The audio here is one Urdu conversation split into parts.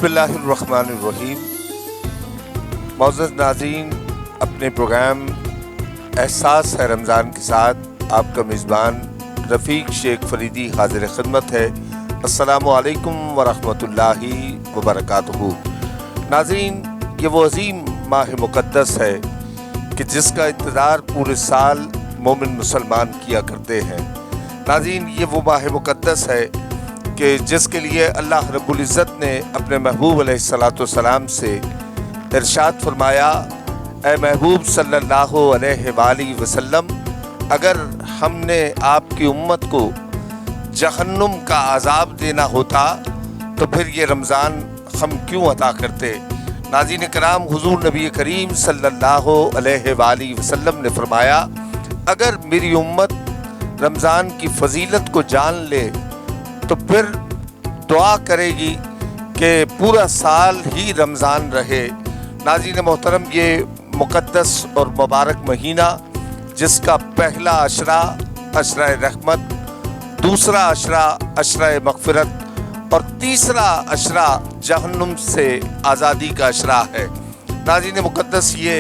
بسم اللہ الرحمن الرحیم۔ معزز ناظرین، اپنے پروگرام احساس ہے رمضان کے ساتھ آپ کا میزبان رفیق شیخ فریدی حاضر خدمت ہے۔ السلام علیکم ورحمۃ اللہ وبرکاتہ۔ ناظرین، یہ وہ عظیم ماہ مقدس ہے کہ جس کا انتظار پورے سال مومن مسلمان کیا کرتے ہیں۔ ناظرین، یہ وہ ماہ مقدس ہے کہ جس کے لیے اللہ رب العزت نے اپنے محبوب علیہ السلام سے ارشاد فرمایا، اے محبوب صلی اللہ علیہ وآلہ وسلم، اگر ہم نے آپ کی امت کو جہنم کا عذاب دینا ہوتا تو پھر یہ رمضان ہم کیوں عطا کرتے۔ ناظرین کرام، حضور نبی کریم صلی اللہ علیہ وآلہ وسلم نے فرمایا، اگر میری امت رمضان کی فضیلت کو جان لے تو پھر دعا کرے گی کہ پورا سال ہی رمضان رہے۔ ناظرین محترم، یہ مقدس اور مبارک مہینہ جس کا پہلا عشرہ عشرہ رحمت، دوسرا عشرہ عشرہ مغفرت اور تیسرا عشرہ جہنم سے آزادی کا عشرہ ہے۔ ناظرین مقدس، یہ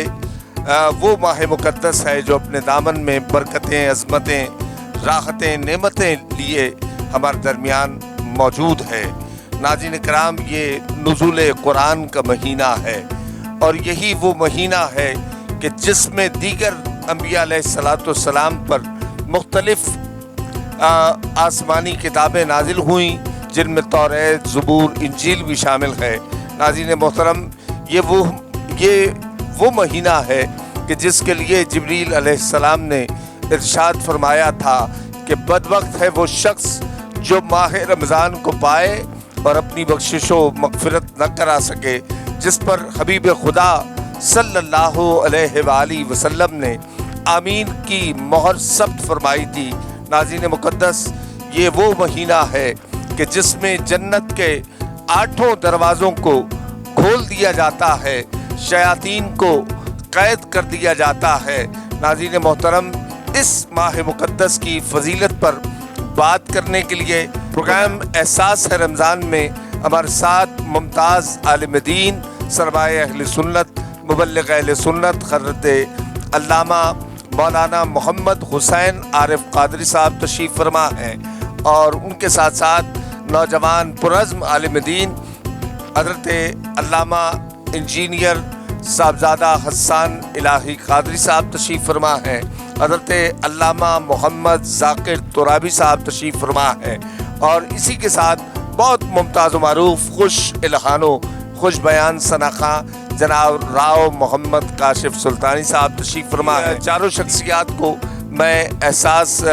وہ ماہ مقدس ہے جو اپنے دامن میں برکتیں، عظمتیں، راحتیں، نعمتیں لیے ہمارے درمیان موجود ہے۔ ناظرین کرام، یہ نزول قرآن کا مہینہ ہے اور یہی وہ مہینہ ہے کہ جس میں دیگر انبیاء علیہ السلام پر مختلف آسمانی کتابیں نازل ہوئیں، جن میں توریت، زبور، انجیل بھی شامل ہے۔ ناظرین محترم، یہ وہ مہینہ ہے کہ جس کے لیے جبریل علیہ السلام نے ارشاد فرمایا تھا کہ بدبخت ہے وہ شخص جو ماہ رمضان کو پائے اور اپنی بخشش و مغفرت نہ کرا سکے، جس پر حبیب خدا صلی اللہ علیہ وآلہ وسلم نے آمین کی مہر ثبت فرمائی تھی۔ ناظرین مقدس، یہ وہ مہینہ ہے کہ جس میں جنت کے 8 دروازوں کو کھول دیا جاتا ہے، شیاطین کو قید کر دیا جاتا ہے۔ ناظرین محترم، اس ماہ مقدس کی فضیلت پر بات کرنے کے لیے پروگرام احساس ہے رمضان میں ہمارے ساتھ ممتاز عالم دین، سرمایہ اہل سنت، مبلغ اہل سنت حضرت علامہ مولانا محمد حسین عارف قادری صاحب تشریف فرما ہیں، اور ان کے ساتھ ساتھ نوجوان پرعزم عالم دین حضرت علامہ انجینئر صاحبزادہ حسان الہی قادری صاحب تشریف فرما ہیں، حضرت علامہ محمد ذاکر ترابی صاحب تشریف فرما ہے، اور اسی کے ساتھ بہت ممتاز و معروف خوش الہان و خوش بیان ثناخواں جناب راؤ محمد کاشف سلطانی صاحب تشریف فرما ہے۔ چاروں شخصیات کو میں احساس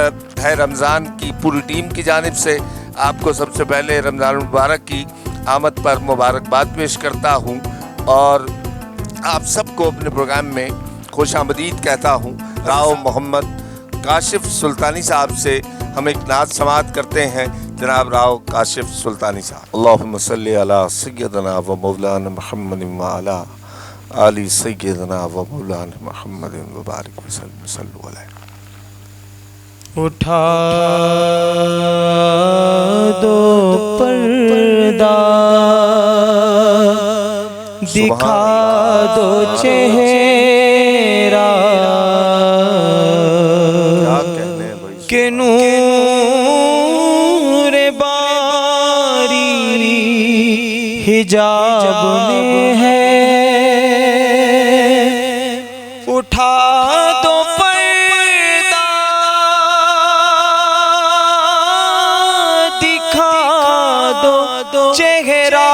ہے رمضان کی پوری ٹیم کی جانب سے آپ کو سب سے پہلے رمضان المبارک کی آمد پر مبارکباد پیش کرتا ہوں، اور آپ سب کو اپنے پروگرام میں خوش آمدید کہتا ہوں۔ راؤ محمد کاشف سلطانی صاحب سے ہم ایک نعت سماعت کرتے ہیں، جناب راؤ کاشف سلطانی صاحب۔ اللہم صلی علی سیدنا و مولانا محمد وعلی آل سیدنا و مولانا محمد وبارک وسلم، صلو علیہ۔ اٹھا دو پردہ، دکھا دو چہرہ، کہ نور باری حجاب میں ہے۔ اٹھا دو پردہ، دکھا دو چہرہ،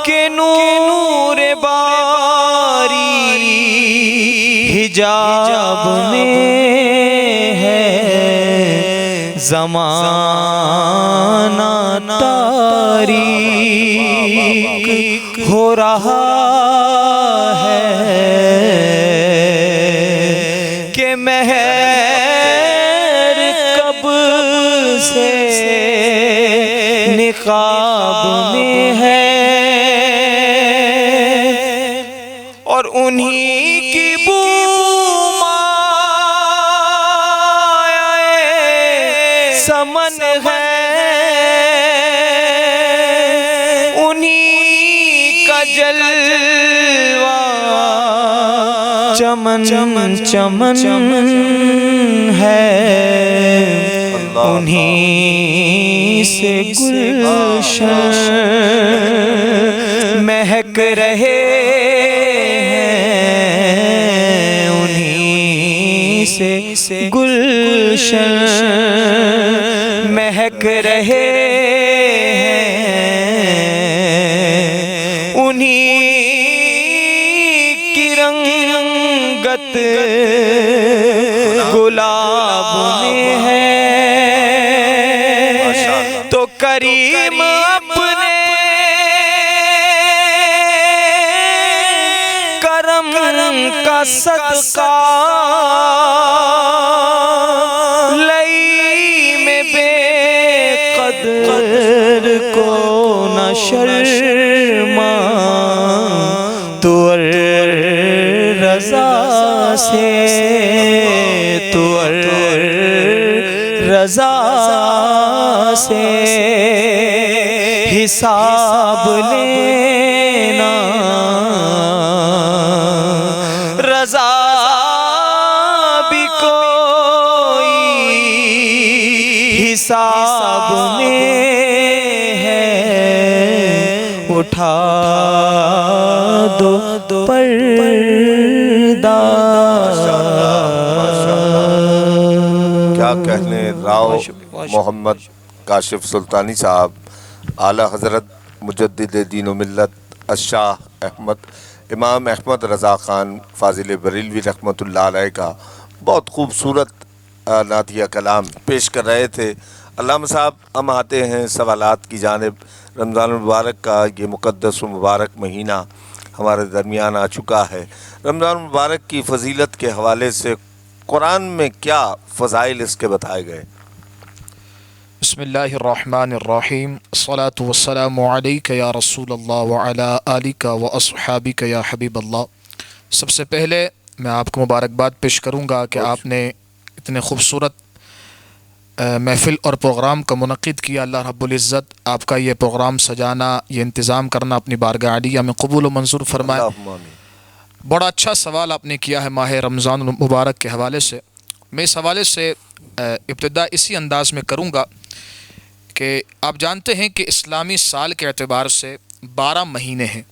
کہ نور باری حجاب میں ہے۔ زمانہ تاریک ہو رہا ہے کہ مہر کب سے نقاب میں ہے، اور انہی کی بو سمن ہے کا جلوہ چمن چمن ہے، انہی سے گلشن مہک رہے ہیں، انہی سے گلشن مہک رہے ہیں، انہی کی رنگت گلاب میں ہے، تو کریم اپنے کرم کا صدقہ لئی میں بے قدر کو نہ شرما، تو رضا سے تو رضا سے حساب لینا، رضا بھی کوئی حساب میں ہے، اٹھا دو پردہ۔ کیا کہنے راؤ محمد کاشف سلطانی صاحب، اعلیٰ حضرت مجدد دین و ملت الشاہ احمد امام احمد رضا خان فاضل بریلوی رحمۃ اللہ علیہ کا بہت خوبصورت نعتیہ کلام پیش کر رہے تھے۔ علامہ صاحب، ہم آتے ہیں سوالات کی جانب۔ رمضان المبارک کا یہ مقدس و مبارک مہینہ ہمارے درمیان آ چکا ہے۔ رمضان المبارک کی فضیلت کے حوالے سے قرآن میں کیا فضائل اس کے بتائے گئے؟ بسم اللہ الرحمن الرحیم، الصلاۃ والسلام علیک یا رسول اللہ وعلی آلک واصحابک یا حبیب اللہ۔ سب سے پہلے میں آپ کو مبارکباد پیش کروں گا کہ آپ نے اتنے خوبصورت محفل اور پروگرام کا منعقد کیا۔ اللہ رب العزت آپ کا یہ پروگرام سجانا، یہ انتظام کرنا اپنی بارگاہ عالیہ میں قبول و منظور فرمائے۔ بڑا اچھا سوال آپ نے کیا ہے ماہ رمضان المبارک کے حوالے سے۔ میں اس حوالے سے ابتدا اسی انداز میں کروں گا کہ آپ جانتے ہیں کہ اسلامی سال کے اعتبار سے 12 مہینے ہیں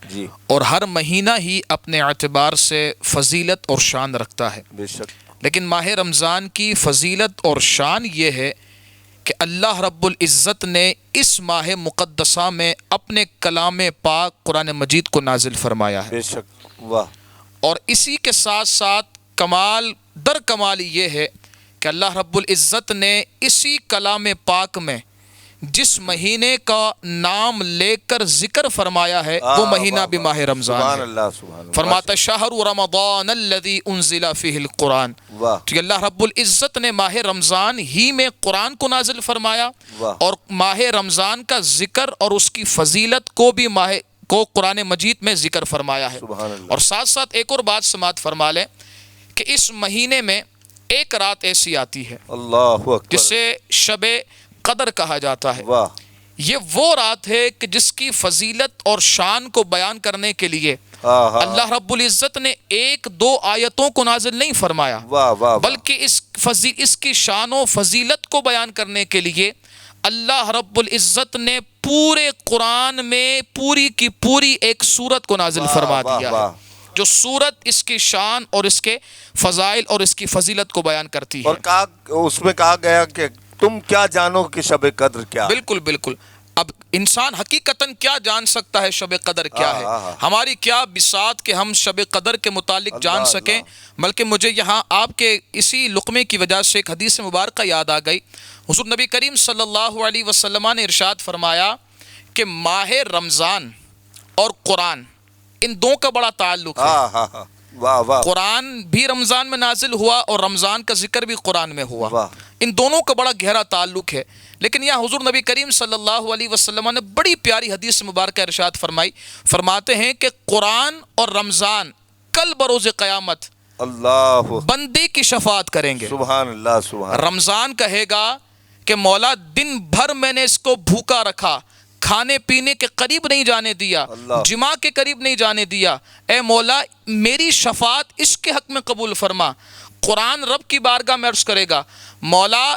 جی، اور ہر مہینہ ہی اپنے اعتبار سے فضیلت اور شان رکھتا ہے۔ بے شک۔ لیکن ماہ رمضان کی فضیلت اور شان یہ ہے کہ اللہ رب العزت نے اس ماہ مقدسہ میں اپنے کلام پاک قرآن مجید کو نازل فرمایا ہے۔ بے شک، واہ۔ اور اسی کے ساتھ ساتھ کمال در کمال یہ ہے کہ اللہ رب العزت نے اسی کلام پاک میں جس مہینے کا نام لے کر ذکر فرمایا ہے وہ مہینہ بھی ماہ رمضان سبحان ہے۔ اللہ، سبحان اللہ۔ فرماتا شہر رمضان الذی انزل فیہ القرآن، واہ، تو اللہ رب العزت نے ماہ رمضان ہی میں قرآن کو نازل فرمایا، واہ۔ اور ماہ رمضان کا ذکر اور اس کی فضیلت کو بھی قرآن مجید میں ذکر فرمایا ہے۔ سبحان اللہ۔ اور ساتھ ساتھ ایک اور بات سماعت فرما لیں کہ اس مہینے میں ایک رات ایسی آتی ہے اللہ اکبر، جسے شب قدر کہا جاتا ہے۔ واہ، یہ وہ رات ہے کہ جس کی فضیلت اور شان کو بیان کرنے کے لیے اللہ رب العزت نے 1-2 آیتوں کو نازل نہیں فرمایا، واہ، واہ، بلکہ اس کی شان و فضیلت کو بیان کرنے کے لیے اللہ رب العزت نے پورے قرآن میں پوری کی پوری ایک سورت کو نازل فرما دیا ہے، جو سورت اس کی شان اور اس کے فضائل اور اس کی فضیلت کو بیان کرتی ہے۔ اور اس میں کہا گیا کہ تم کیا جانو کہ شب قدر کیا؟ بالکل بالکل۔ اب انسان حقیقتاً کیا جان سکتا ہے شب قدر کیا ہے؟ ہماری کیا بساط کہ ہم شب قدر کے متعلق جان سکیں، بلکہ مجھے یہاں آپ کے اسی لقمے کی وجہ سے ایک حدیث مبارکہ یاد آ گئی۔ حضور نبی کریم صلی اللہ علیہ وسلم نے ارشاد فرمایا کہ ماہ رمضان اور قرآن ان دو کا بڑا تعلق ہے۔ واہ واہ، قرآن بھی رمضان میں نازل ہوا اور رمضان کا ذکر بھی قرآن میں ہوا، ان دونوں کا بڑا گہرا تعلق ہے۔ لیکن یہاں حضور نبی کریم صلی اللہ علیہ وسلم نے بڑی پیاری حدیث مبارکہ ارشاد فرمائی، فرماتے ہیں کہ قرآن اور رمضان کل بروز قیامت اللہ بندے کی شفاعت کریں گے۔ سبحان اللہ، سبحان۔ رمضان کہے گا کہ مولا دن بھر میں نے اس کو بھوکا رکھا، کھانے پینے کے قریب نہیں جانے دیا، جماع کے قریب نہیں جانے دیا، اے مولا میری شفاعت اس کے حق میں قبول فرما۔ قرآن رب کی بارگاہ میں عرض کرے گا، مولا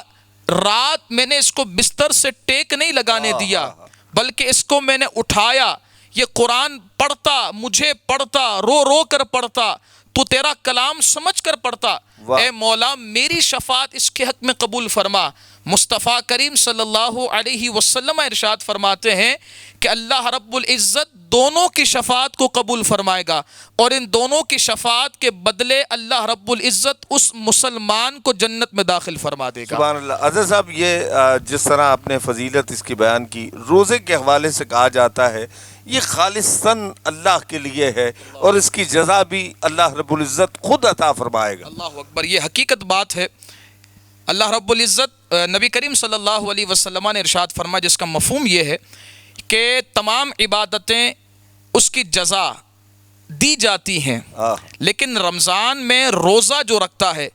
رات میں نے اس کو بستر سے ٹیک نہیں لگانے دیا، بلکہ اس کو میں نے اٹھایا، یہ قرآن پڑھتا، مجھے پڑھتا، رو رو کر پڑھتا، تو تیرا کلام سمجھ کر پڑھتا، اے مولا میری شفاعت اس کے حق میں قبول فرما۔ مصطفیٰ کریم صلی اللہ علیہ وسلم ارشاد فرماتے ہیں کہ اللہ رب العزت دونوں کی شفاعت کو قبول فرمائے گا، اور ان دونوں کی شفاعت کے بدلے اللہ رب العزت اس مسلمان کو جنت میں داخل فرما دے گا۔ سبحان اللہ۔ اظہر صاحب، یہ جس طرح آپ نے فضیلت اس کی بیان کی، روزے کے حوالے سے کہا جاتا ہے یہ خالصاً اللہ کے لیے ہے، اور اس کی جزا بھی اللہ رب العزت خود عطا فرمائے گا۔ اللہ اکبر، یہ حقیقت بات ہے۔ اللہ رب العزت نبی کریم صلی اللہ علیہ وسلم نے ارشاد فرمایا، جس کا مفہوم یہ ہے کہ تمام عبادتیں اس کی جزا دی جاتی ہیں، لیکن رمضان میں روزہ جو رکھتا ہے،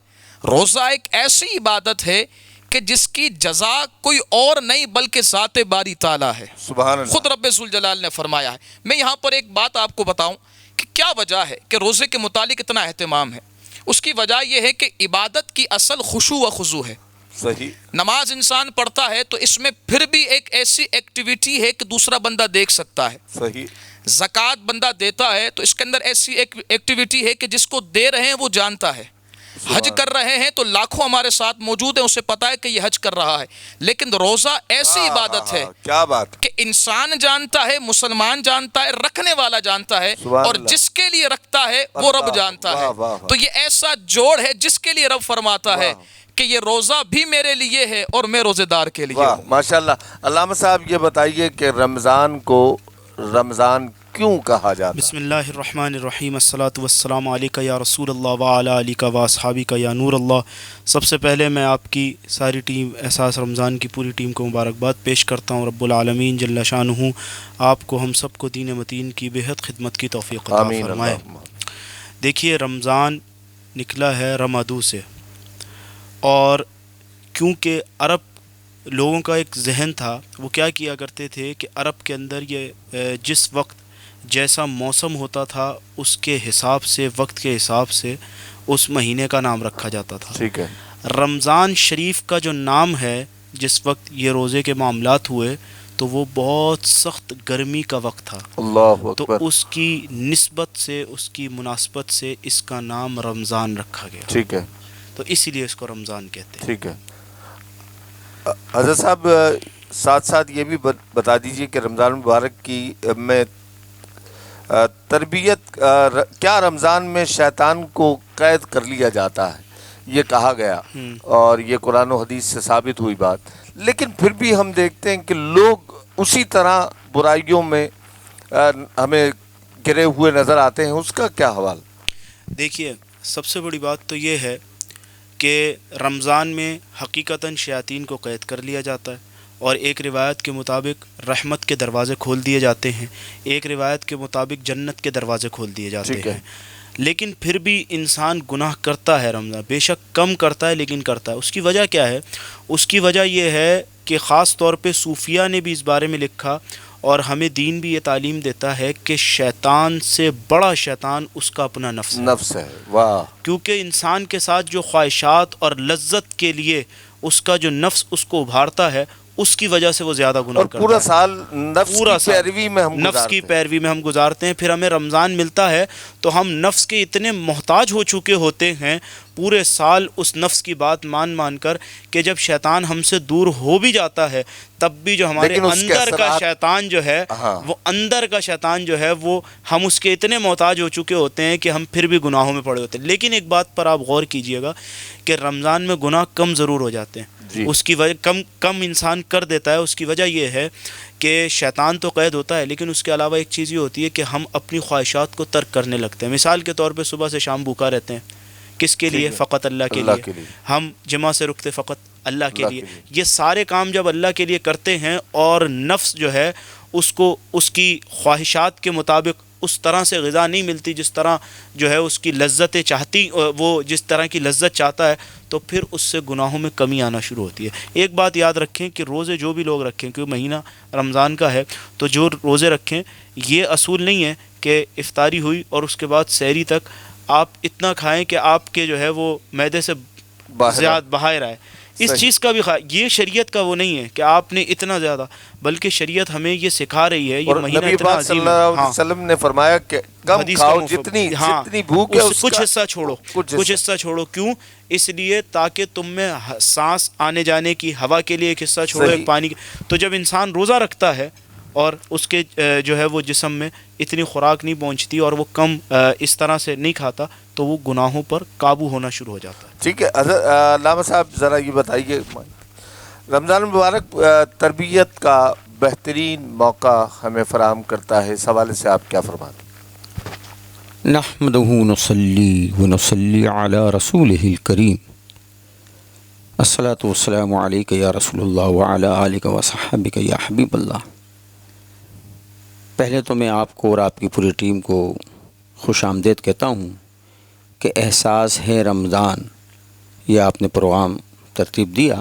روزہ ایک ایسی عبادت ہے کہ جس کی جزا کوئی اور نہیں بلکہ ذات باری تعالیٰ ہے۔ سبحان اللہ۔ خود رب ذوالجلال نے فرمایا ہے۔ میں یہاں پر ایک بات آپ کو بتاؤں کہ کیا وجہ ہے کہ روزے کے متعلق اتنا اہتمام ہے۔ اس کی وجہ یہ ہے کہ عبادت کی اصل خشوع و خضوع ہے۔ صحیح۔ نماز انسان پڑھتا ہے تو اس میں پھر بھی ایک ایسی ایکٹیویٹی ہے کہ دوسرا بندہ دیکھ سکتا ہے۔ صحیح۔ زکوٰۃ بندہ دیتا ہے تو اس کے اندر ایسی ایک ایکٹیویٹی ہے کہ جس کو دے رہے ہیں وہ جانتا ہے۔ حج کر رہے ہیں تو لاکھوں ہمارے ساتھ موجود ہیں، اسے پتا ہے کہ یہ حج کر رہا ہے، لیکن روزہ ایسی عبادت ہے کیا بات کہ انسان جانتا ہے، مسلمان جانتا ہے، رکھنے والا جانتا ہے، اور جس کے لیے رکھتا ہے وہ رب جانتا ہے۔ تو یہ ایسا جوڑ ہے جس کے لیے رب فرماتا ہے کہ یہ روزہ بھی میرے لیے ہے اور میں روزے دار کے لیے ہوں۔ ماشاءاللہ۔ علامہ صاحب، یہ بتائیے کہ رمضان کو رمضان کیوں کہا جاتا ہے؟ بسم اللہ الرحمن الرحیم، الصلاۃ والسلام علیکہ یا رسول اللہ وعلی آلہ و اصحابہ یا نور اللہ۔ سب سے پہلے میں آپ کی ساری ٹیم، احساس رمضان کی پوری ٹیم کو مبارکباد پیش کرتا ہوں۔ رب العالمین جل شانہ آپ کو، ہم سب کو دین متین کی بہت خدمت کی توفیق عطا فرمائے۔ دیکھیے، رمضان نکلا ہے رمادو سے، اور کیونکہ عرب لوگوں کا ایک ذہن تھا، وہ کیا کیا کرتے تھے کہ عرب کے اندر یہ جس وقت جیسا موسم ہوتا تھا اس کے حساب سے، وقت کے حساب سے اس مہینے کا نام رکھا جاتا تھا۔ ٹھیک ہے۔ رمضان شریف کا جو نام ہے، جس وقت یہ روزے کے معاملات ہوئے تو وہ بہت سخت گرمی کا وقت تھا، اللہ تو اکبر۔ اس کی نسبت سے، اس کی مناسبت سے اس کا نام رمضان رکھا گیا، ٹھیک ہے، تو اسی لیے اس کو رمضان کہتے ہیں۔ ٹھیک ہے۔ حضرت صاحب، ساتھ ساتھ یہ بھی بتا دیجئے کہ رمضان مبارک کی میں تربیت، کیا رمضان میں شیطان کو قید کر لیا جاتا ہے؟ یہ کہا گیا اور یہ قرآن و حدیث سے ثابت ہوئی بات، لیکن پھر بھی ہم دیکھتے ہیں کہ لوگ اسی طرح برائیوں میں ہمیں گرے ہوئے نظر آتے ہیں، اس کا کیا حوالہ؟ دیکھیے، سب سے بڑی بات تو یہ ہے کہ رمضان میں حقیقتاً شیاطین کو قید کر لیا جاتا ہے، اور ایک روایت کے مطابق رحمت کے دروازے کھول دیے جاتے ہیں، ایک روایت کے مطابق جنت کے دروازے کھول دیے جاتے ہیں، لیکن پھر بھی انسان گناہ کرتا ہے۔ رمضان بے شک کم کرتا ہے، لیکن کرتا ہے۔ اس کی وجہ کیا ہے؟ اس کی وجہ یہ ہے کہ خاص طور پہ صوفیہ نے بھی اس بارے میں لکھا، اور ہمیں دین بھی یہ تعلیم دیتا ہے کہ شیطان سے بڑا شیطان اس کا اپنا نفس ہے۔ واہ! کیونکہ انسان کے ساتھ جو خواہشات اور لذت کے لیے اس کا جو نفس اس کو ابھارتا ہے، اس کی وجہ سے وہ زیادہ گناہ کرتا ہے۔ پورا سال نفس کی پیروی میں ہم گزارتے ہیں، پھر ہمیں رمضان ملتا ہے تو ہم نفس کے اتنے محتاج ہو چکے ہوتے ہیں پورے سال اس نفس کی بات مان کر، کہ جب شیطان ہم سے دور ہو بھی جاتا ہے تب بھی جو ہمارے اندر کا شیطان جو ہے، وہ اندر کا شیطان جو ہے، وہ ہم اس کے اتنے محتاج ہو چکے ہوتے ہیں کہ ہم پھر بھی گناہوں میں پڑے ہوتے ہیں۔ لیکن ایک بات پر آپ غور کیجئے گا کہ رمضان میں گناہ کم ضرور ہو جاتے ہیں، اس کی وجہ کم انسان کر دیتا ہے۔ اس کی وجہ یہ ہے کہ شیطان تو قید ہوتا ہے، لیکن اس کے علاوہ ایک چیز یہ ہوتی ہے کہ ہم اپنی خواہشات کو ترک کرنے لگتے ہیں۔ مثال کے طور پہ صبح سے شام بھوکا رہتے ہیں، کس کے لیے؟ فقط اللہ کے لیے۔ ہم جمعہ سے رکتے فقط اللہ کے لیے۔ یہ سارے کام جب اللہ کے لیے کرتے ہیں اور نفس جو ہے اس کو اس کی خواہشات کے مطابق اس طرح سے غذا نہیں ملتی جس طرح جو ہے اس کی لذتیں چاہتی، وہ جس طرح کی لذت چاہتا ہے، تو پھر اس سے گناہوں میں کمی آنا شروع ہوتی ہے۔ ایک بات یاد رکھیں کہ روزے جو بھی لوگ رکھیں، کیونکہ مہینہ رمضان کا ہے، تو جو روزے رکھیں، یہ اصول نہیں ہے کہ افطاری ہوئی اور اس کے بعد سحری تک آپ اتنا کھائیں کہ آپ کے جو ہے وہ معدے سے زیادہ باہر آئے۔ اس چیز کا بھی یہ شریعت کا وہ نہیں ہے کہ آپ نے اتنا زیادہ، بلکہ شریعت ہمیں یہ سکھا رہی ہے، یہ اور مہینہ نبی اتنا پاک عظیم صلی ہے۔ اللہ علیہ وسلم نے فرمایا کہ کم حدیث کھاؤ، کا جتنی ہاں، جتنی بھوک ہے اس کچھ کا حصہ چھوڑو، کچھ کچھ حصہ چھوڑو۔ کیوں؟ اس لیے تاکہ تم میں سانس آنے جانے کی، ہوا کے لیے ایک حصہ چھوڑو، صحیح۔ ایک پانی کی۔ تو جب انسان روزہ رکھتا ہے اور اس کے جو ہے وہ جسم میں اتنی خوراک نہیں پہنچتی اور وہ کم اس طرح سے نہیں کھاتا، تو وہ گناہوں پر قابو ہونا شروع ہو جاتا ہے۔ ٹھیک ہے حضرت علامہ صاحب، ذرا یہ بتائیے، رمضان المبارک تربیت کا بہترین موقع ہمیں فراہم کرتا ہے، اس حوالے سے آپ کیا فرماتے ہیں؟ نحمده نصلي ونصلي على رسوله الكريم الصلاة والسلام عليك يا رسول الله وعلى آلك وصحبك يا حبيب اللہ۔ پہلے تو میں آپ کو اور آپ کی پوری ٹیم کو خوش آمدید کہتا ہوں کہ احساس ہے رمضان، یہ آپ نے پروگرام ترتیب دیا۔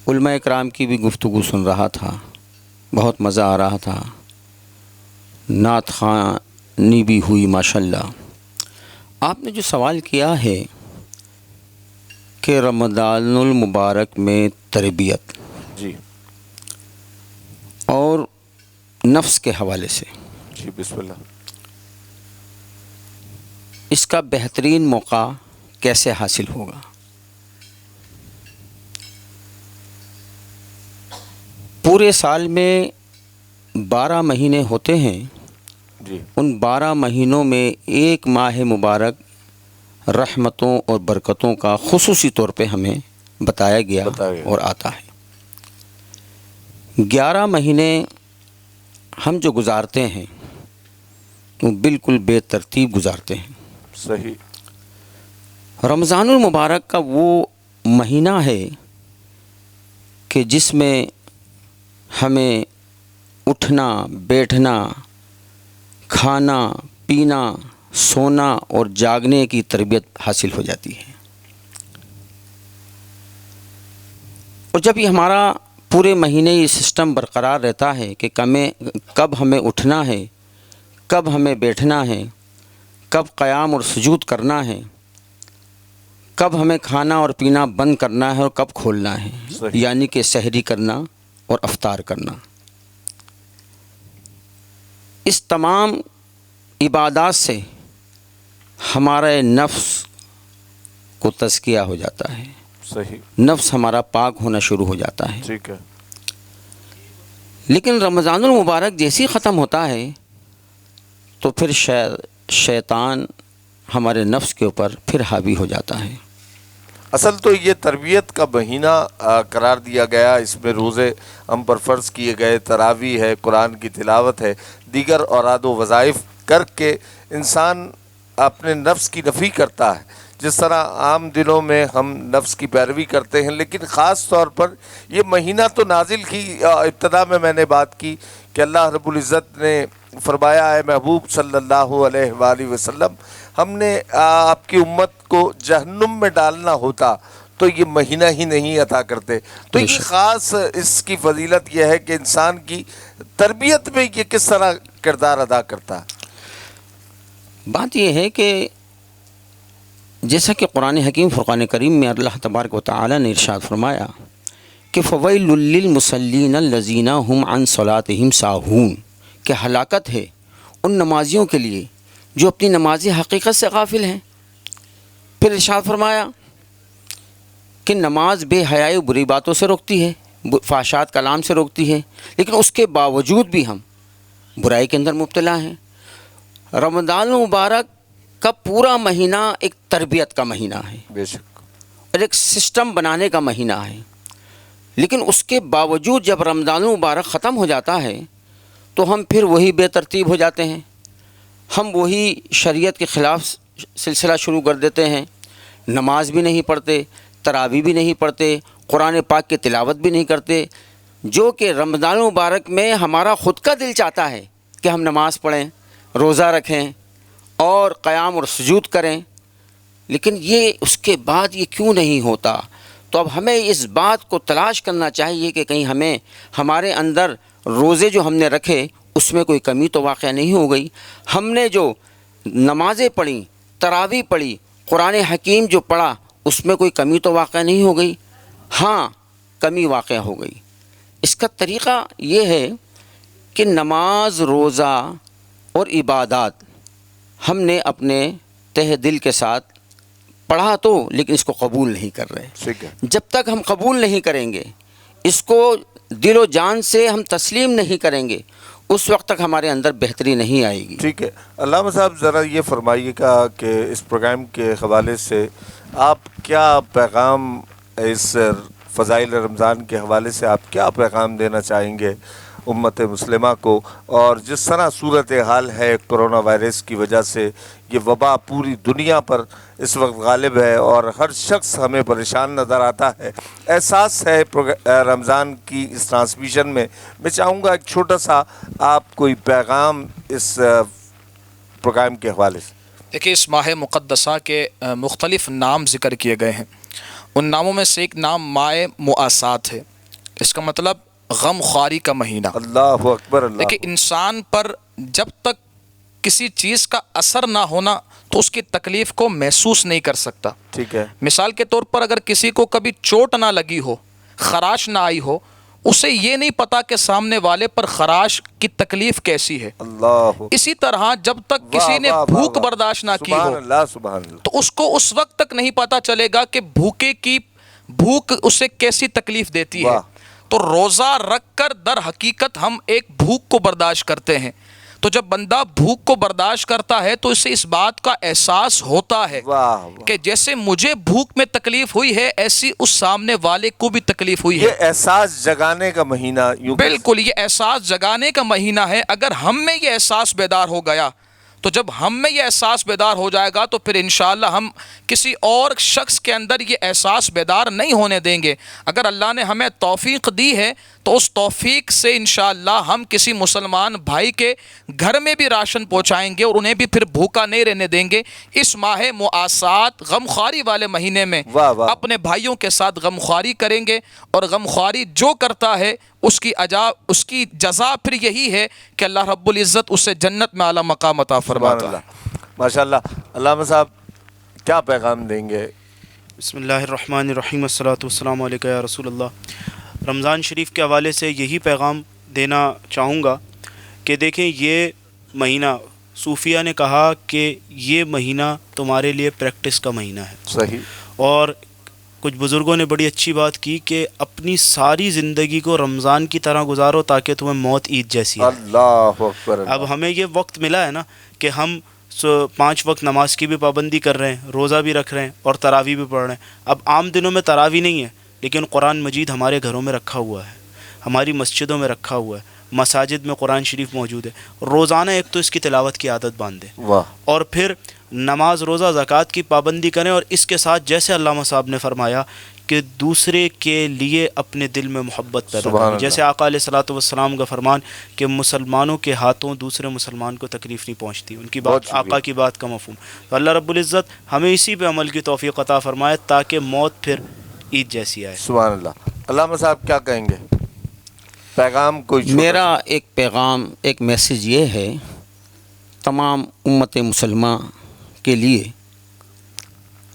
علماء اکرام کی بھی گفتگو سن رہا تھا، بہت مزہ آ رہا تھا، نعت خوانی بھی ہوئی ماشاءاللہ۔ آپ نے جو سوال کیا ہے کہ رمضان المبارک میں تربیت جی اور نفس کے حوالے سے، جی بسم اللہ۔ اس کا بہترین موقع کیسے حاصل ہوگا؟ پورے سال میں 12 مہینے ہوتے ہیں، جی ان 12 مہینوں میں ایک ماہ مبارک رحمتوں اور برکتوں کا خصوصی طور پہ ہمیں بتایا گیا اور آتا ہے۔ 11 مہینے ہم جو گزارتے ہیں وہ بالکل بے ترتیب گزارتے ہیں۔ صحیح۔ رمضان المبارک کا وہ مہینہ ہے کہ جس میں ہمیں اٹھنا، بیٹھنا، کھانا، پینا، سونا اور جاگنے کی تربیت حاصل ہو جاتی ہے۔ اور جب یہ ہمارا پورے مہینے یہ سسٹم برقرار رہتا ہے کہ کب ہمیں اٹھنا ہے، کب ہمیں بیٹھنا ہے، کب قیام اور سجود کرنا ہے، کب ہمیں کھانا اور پینا بند کرنا ہے اور کب کھولنا ہے، یعنی کہ سحری کرنا اور افطار کرنا۔ اس تمام عبادات سے ہمارے نفس کو تزکیہ ہو جاتا ہے، صحیح، نفس ہمارا پاک ہونا شروع ہو جاتا ہے۔ ٹھیک ہے۔ لیکن رمضان المبارک جیسے ہی ختم ہوتا ہے تو پھر شیطان ہمارے نفس کے اوپر پھر حاوی ہو جاتا ہے۔ اصل تو یہ تربیت کا مہینہ قرار دیا گیا، اس میں روزے ہم پر فرض کیے گئے، تراویح ہے، قرآن کی تلاوت ہے، دیگر اوراد و وظائف کر کے انسان اپنے نفس کی نفی کرتا ہے۔ جس طرح عام دنوں میں ہم نفس کی پیروی کرتے ہیں، لیکن خاص طور پر یہ مہینہ تو نازل کی ابتدا میں نے بات کی کہ اللہ رب العزت نے فرمایا ہے محبوب صلی اللہ علیہ وآلہ وسلم، ہم نے آپ کی امت کو جہنم میں ڈالنا ہوتا تو یہ مہینہ ہی نہیں عطا کرتے۔ تو یہ خاص اس کی فضیلت یہ ہے کہ انسان کی تربیت میں یہ کس طرح کردار ادا کرتا ہے۔ بات یہ ہے کہ جیسا کہ قرآن حکیم فرقان کریم میں اللہ تبارک و تعالی نے ارشاد فرمایا کہ فویل للمصلین الذین هم عن صلاتهم ساہون، کہ ہلاکت ہے ان نمازیوں کے لیے جو اپنی نمازی حقیقت سے غافل ہیں۔ پھر ارشاد فرمایا کہ نماز بے حیائی و بری باتوں سے روکتی ہے، فحشات کلام سے روکتی ہے، لیکن اس کے باوجود بھی ہم برائی کے اندر مبتلا ہیں۔ رمضان المبارک کا پورا مہینہ ایک تربیت کا مہینہ ہے، بے شک، اور ایک سسٹم بنانے کا مہینہ ہے، لیکن اس کے باوجود جب رمضان المبارک ختم ہو جاتا ہے تو ہم پھر وہی بے ترتیب ہو جاتے ہیں، ہم وہی شریعت کے خلاف سلسلہ شروع کر دیتے ہیں، نماز بھی نہیں پڑھتے، تراویح بھی نہیں پڑھتے، قرآن پاک کی تلاوت بھی نہیں کرتے، جو کہ رمضان المبارک میں ہمارا خود کا دل چاہتا ہے کہ ہم نماز پڑھیں، روزہ رکھیں اور قیام اور سجود کریں، لیکن یہ اس کے بعد یہ کیوں نہیں ہوتا؟ تو اب ہمیں اس بات کو تلاش کرنا چاہیے کہ کہیں ہمیں ہمارے اندر روزے جو ہم نے رکھے اس میں کوئی کمی تو واقع نہیں ہو گئی، ہم نے جو نمازیں پڑھیں، تراویح پڑھی، قرآن حکیم جو پڑھا اس میں کوئی کمی تو واقع نہیں ہو گئی؟ ہاں، کمی واقع ہو گئی۔ اس کا طریقہ یہ ہے کہ نماز، روزہ اور عبادات ہم نے اپنے تہ دل کے ساتھ پڑھا تو، لیکن اس کو قبول نہیں کر رہے۔ ٹھیک ہے، جب تک ہم قبول نہیں کریں گے، اس کو دل و جان سے ہم تسلیم نہیں کریں گے، اس وقت تک ہمارے اندر بہتری نہیں آئے گی۔ ٹھیک ہے۔ علامہ صاحب ذرا یہ فرمائیے گا کہ اس پروگرام کے حوالے سے آپ کیا پیغام، اس فضائل رمضان کے حوالے سے آپ کیا پیغام دینا چاہیں گے امت مسلمہ کو؟ اور جس طرح صورتحال ہے کرونا وائرس کی وجہ سے، یہ وبا پوری دنیا پر اس وقت غالب ہے اور ہر شخص ہمیں پریشان نظر آتا ہے، احساس ہے رمضان کی اس ٹرانسمیشن میں چاہوں گا ایک چھوٹا سا آپ کوئی پیغام اس پروگرام کے حوالے سے۔ دیکھیے، اس ماہ مقدسہ کے مختلف نام ذکر کیے گئے ہیں، ان ناموں میں سے ایک نام ماہ مواسات ہے۔ اس کا مطلب غم خواری کا مہینہ۔ اللہ اکبر، اللہ دیکھیے، انسان پر جب تک کسی چیز کا اثر نہ ہونا تو اس کی تکلیف کو محسوس نہیں کر سکتا۔ ٹھیک ہے، مثال کے طور پر اگر کسی کو کبھی چوٹ نہ لگی ہو، خراش نہ آئی ہو، اسے یہ نہیں پتا کہ سامنے والے پر خراش کی تکلیف کیسی ہے۔ اللہ، اسی طرح جب تک کسی نے بھوک برداشت نہ کی سبحان ہو اللہ، سبحان اللہ، تو اس کو اس وقت تک نہیں پتا چلے گا کہ بھوک اسے کیسی تکلیف دیتی ہے۔ واہ۔ تو روزہ رکھ کر در حقیقت ہم ایک بھوک کو برداشت کرتے ہیں۔ تو جب بندہ بھوک کو برداشت کرتا ہے تو اسے اس بات کا احساس ہوتا ہے واہ واہ، کہ جیسے مجھے بھوک میں تکلیف ہوئی ہے ایسی اس سامنے والے کو بھی تکلیف ہوئی ہے۔ یہ احساس جگانے کا مہینہ، یوں بالکل، یہ احساس جگانے کا مہینہ ہے۔ اگر ہم میں یہ احساس بیدار ہو گیا تو جب ہم میں یہ احساس بیدار ہو جائے گا تو پھر انشاءاللہ ہم کسی اور شخص کے اندر یہ احساس بیدار نہیں ہونے دیں گے۔ اگر اللہ نے ہمیں توفیق دی ہے تو اس توفیق سے انشاءاللہ ہم کسی مسلمان بھائی کے گھر میں بھی راشن پہنچائیں گے اور انہیں بھی پھر بھوکا نہیں رہنے دیں گے۔ اس ماہ مواسات غمخواری والے مہینے میں واہ واہ، اپنے بھائیوں کے ساتھ غمخواری کریں گے، اور غمخواری جو کرتا ہے اس کی جزا پھر یہی ہے کہ اللہ رب العزت اسے جنت میں اعلیٰ مقام عطا سبحان فرماتا ہے۔ اللہ، ماشاء اللہ۔ علامہ صاحب کیا پیغام دیں گے؟ بسم اللہ الرحمن الرحیم، الصلاۃ والسلام علیکہ یا رسول اللہ۔ رمضان شریف کے حوالے سے یہی پیغام دینا چاہوں گا کہ دیکھیں، یہ مہینہ صوفیہ نے کہا کہ یہ مہینہ تمہارے لیے پریکٹس کا مہینہ ہے، صحیح، اور کچھ بزرگوں نے بڑی اچھی بات کی کہ اپنی ساری زندگی کو رمضان کی طرح گزارو تاکہ تمہیں موت عید جیسی ہے۔ اللہ اکبر۔ اب ہمیں یہ وقت ملا ہے نا کہ ہم 5 وقت نماز کی بھی پابندی کر رہے ہیں، روزہ بھی رکھ رہے ہیں اور تراویح بھی پڑھ رہے ہیں۔ اب عام دنوں میں تراویح نہیں ہے، لیکن قرآن مجید ہمارے گھروں میں رکھا ہوا ہے، ہماری مسجدوں میں رکھا ہوا ہے، مساجد میں قرآن شریف موجود ہے۔ روزانہ ایک تو اس کی تلاوت کی عادت باندھیں، واہ، اور پھر نماز، روزہ، زکوٰۃ کی پابندی کریں، اور اس کے ساتھ جیسے علامہ صاحب نے فرمایا کہ دوسرے کے لیے اپنے دل میں محبت پیدا سبحان کریں، اللہ۔ جیسے آقا علیہ الصلوۃ والسلام کا فرمان کہ مسلمانوں کے ہاتھوں دوسرے مسلمان کو تکلیف نہیں پہنچتی، ان کی بہت بات، شکریہ۔ آقا کی بات کا مفہوم۔ تو اللہ رب العزت ہمیں اسی پہ عمل کی توفیق عطا فرمائے تاکہ موت پھر عید جیسی آئے۔ سبحان اللہ۔ علامہ صاحب کیا کہیں گے؟ پیغام کوئی چھوٹا میرا ایک پیغام، ایک میسیج یہ ہے تمام امت مسلمہ کے لیے۔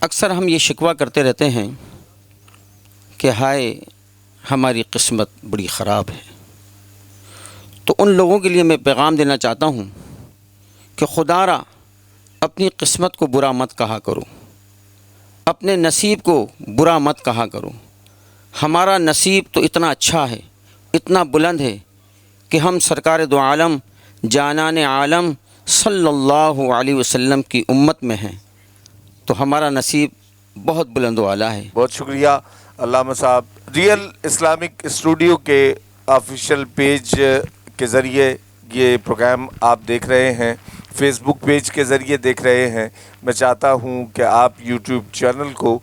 اکثر ہم یہ شکوہ کرتے رہتے ہیں کہ ہائے ہماری قسمت بڑی خراب ہے، تو ان لوگوں کے لیے میں پیغام دینا چاہتا ہوں کہ خدا را اپنی قسمت کو برا مت کہا کرو، اپنے نصیب کو برا مت کہا کرو۔ ہمارا نصیب تو اتنا اچھا ہے، اتنا بلند ہے کہ ہم سرکار دو عالم جانان عالم صلی اللہ علیہ وسلم کی امت میں ہیں، تو ہمارا نصیب بہت بلند و اعلیٰ ہے۔ بہت شکریہ علامہ صاحب۔ ریئل اسلامک اسٹوڈیو کے آفیشیل پیج کے ذریعے یہ پروگرام آپ دیکھ رہے ہیں، فیس بک پیج کے ذریعے دیکھ رہے ہیں۔ میں چاہتا ہوں کہ آپ یوٹیوب چینل کو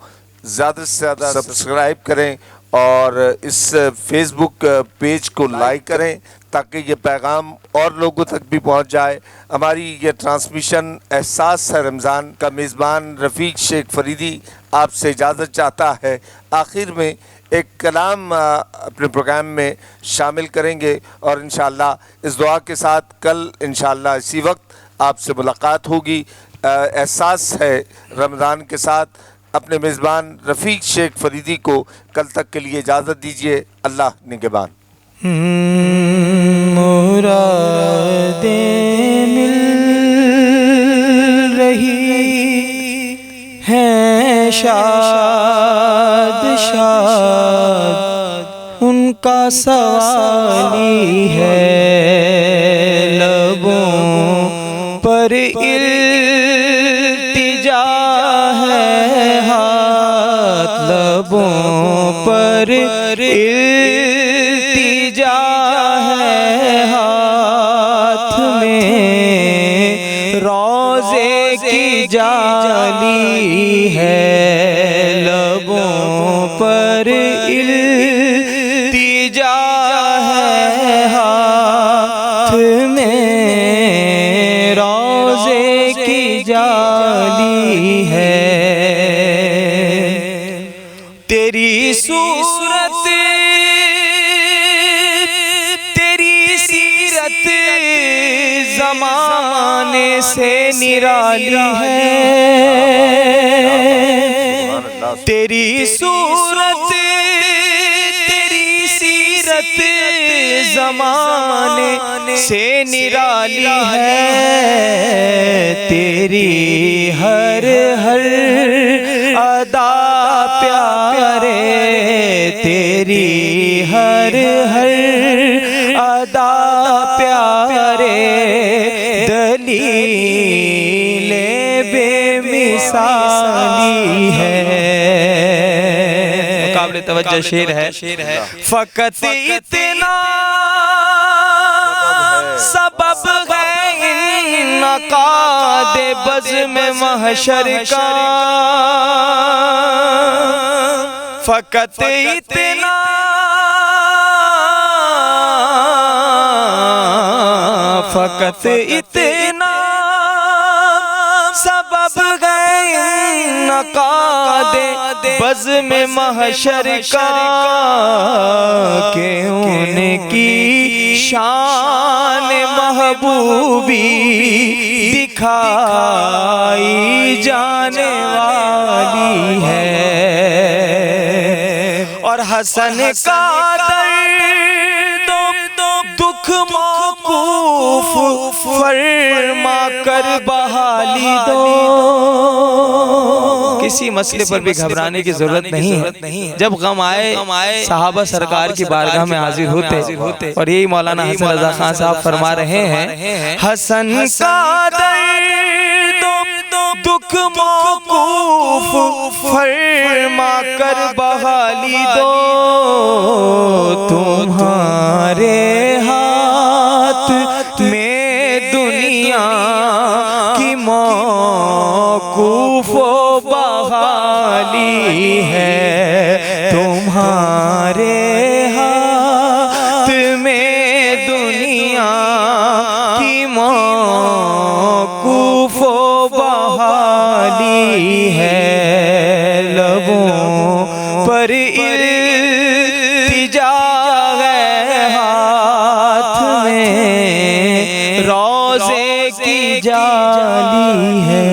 زیادہ سے زیادہ سبسکرائب کریں اور اس فیس بک پیج کو لائک کریں تاکہ یہ پیغام اور لوگوں تک بھی پہنچ جائے۔ ہماری یہ ٹرانسمیشن احساس ہے رمضان کا میزبان رفیق شیخ فریدی آپ سے اجازت چاہتا ہے۔ آخر میں ایک کلام اپنے پروگرام میں شامل کریں گے، اور انشاءاللہ اس دعا کے ساتھ کل انشاءاللہ اسی وقت آپ سے ملاقات ہوگی۔ احساس ہے رمضان کے ساتھ اپنے میزبان رفیق شیخ فریدی کو کل تک کے لیے اجازت دیجیے۔ اللہ نگہبان۔ مرادیں مل رہی ہیں شاد شاد، ان کا سوالی ہے لبوں پر التجا ہے ہاتھ، لبوں پر التجا ہے ہاتھ میں روزے کی جالی ہے، لبوں پر التجا ہے ہاتھ میں روزے کی جالی ہے۔ تیری صورت تیری سیرت زمانے سے نرالی ہے، تیری صورت تیری سیرت زمانے سے نرالی ہے، تیری ہر ادا پیارے، تیری ہر ادا پیارے، دلیل بے مثالی ہے۔ قابل توجہ شعر ہے، فقط اتنا سبب ہے انعقاد بزم محشر کا، فقط اتنا فقط اتنا سبب ہے انعقاد بزم محشر کا کہ ان کی شان محبوبی دکھائی جانے والی ہے، اور حسن کا درد دکھ موقوف فرما کر بحالی دو۔ کسی مسئلے پر بھی گھبرانے کی ضرورت نہیں ہے، جب غم آئے صحابہ سرکار کی بارگاہ میں حاضر ہوتے، اور یہی مولانا حسن رضا خان صاحب فرما رہے ہیں، حسن کا درد دکھ موقوف فرما کر بحالی دو، تمہارے ہاتھ میں دنیا کی موقوف و بحالی ہے، تمہارے ہاتھ میں دنیا کی موقوف و بحالی ہے، لبوں پر التجا ہے ہاتھ میں روزے کی جالی ہے۔